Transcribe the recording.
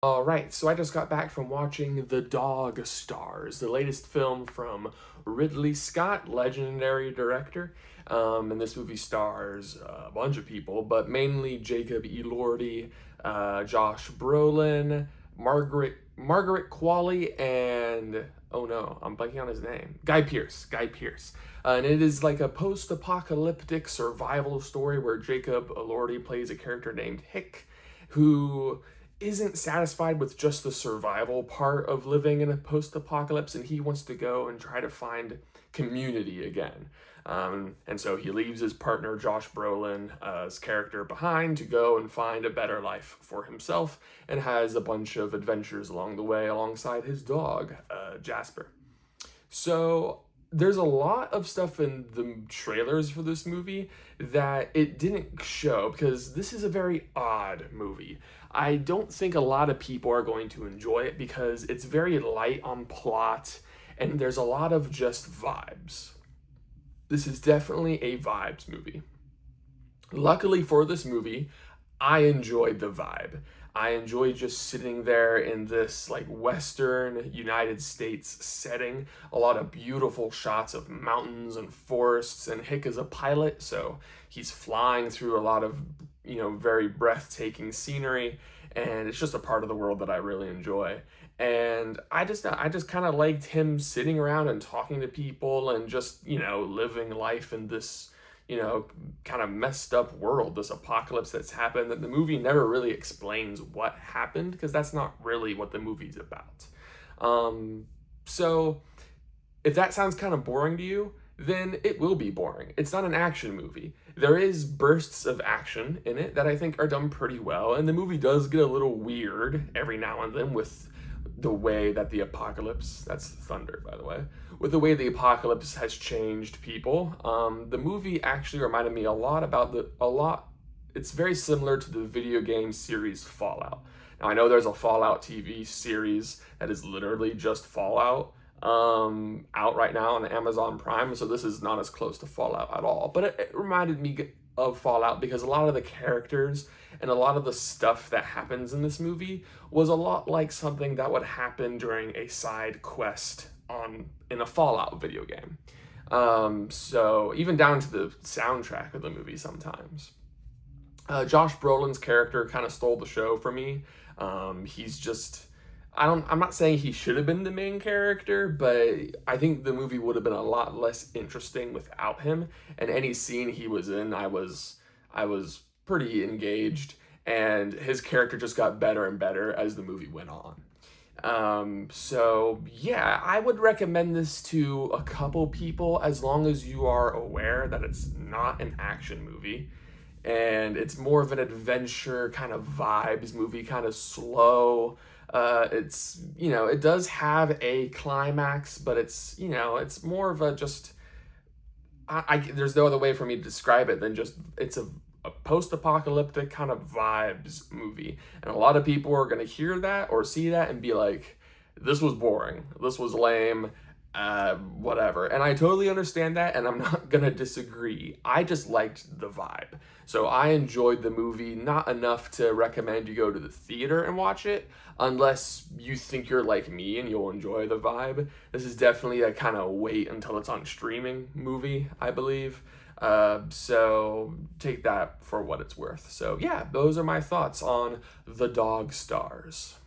Alright, so I just got back from watching The Dog Stars, the latest film from Ridley Scott, legendary director. And this movie stars a bunch of people, but mainly Jacob Elordi, Josh Brolin, Margaret Qualley, and oh no, I'm blanking on his name. Guy Pearce. Guy Pearce. And it is like a post-apocalyptic survival story where Jacob Elordi plays a character named Hick, who isn't satisfied with just the survival part of living in a post-apocalypse, and he wants to go and try to find community again. And so he leaves his partner Josh Brolin's character behind to go and find a better life for himself, and has a bunch of adventures along the way alongside his dog, Jasper. So there's a lot of stuff in the trailers for this movie that it didn't show because this is a very odd movie. I don't think a lot of people are going to enjoy it because it's very light on plot and there's a lot of just vibes. This is definitely a vibes movie. Luckily for this movie, I enjoyed the vibe. I enjoy just sitting there in this like Western United States setting. A lot of beautiful shots of mountains and forests, and Hick is a pilot, so he's flying through a lot of, very breathtaking scenery, and it's just a part of the world that I really enjoy. And I just kind of liked him sitting around and talking to people and just, living life in this kind of messed up world, this apocalypse that's happened, that the movie never really explains what happened because that's not really what the movie's about. So if that sounds kind of boring to you, then it will be boring. It's not an action movie. There is bursts of action in it that I think are done pretty well, and the movie does get a little weird every now and then with the way that the apocalypse, that's thunder by the way, with the way the apocalypse has changed people. The movie actually reminded me a lot, it's very similar to the video game series Fallout. Now I know there's a Fallout TV series that is literally just Fallout, out right now on Amazon Prime, so this is not as close to Fallout at all, but it reminded me of Fallout because a lot of the characters and a lot of the stuff that happens in this movie was a lot like something that would happen during a side quest in a Fallout video game. So even down to the soundtrack of the movie sometimes. Josh Brolin's character kind of stole the show for me. He's just, I'm not saying he should have been the main character, but I think the movie would have been a lot less interesting without him. And any scene he was in, I was pretty engaged, and his character just got better and better as the movie went on. So yeah, I would recommend this to a couple people as long as you are aware that it's not an action movie and it's more of an adventure kind of vibes movie, kind of slow. It's, it does have a climax, but it's more of a just, there's no other way for me to describe it than just, it's a post-apocalyptic kind of vibes movie. And a lot of people are going to hear that or see that and be like, this was boring, this was lame, whatever. And I totally understand that, and I'm not gonna disagree. I just liked the vibe. So I enjoyed the movie, not enough to recommend you go to the theater and watch it, unless you think you're like me and you'll enjoy the vibe. This is definitely a kind of wait until it's on streaming movie, I believe. So take that for what it's worth. So yeah, those are my thoughts on The Dog Stars.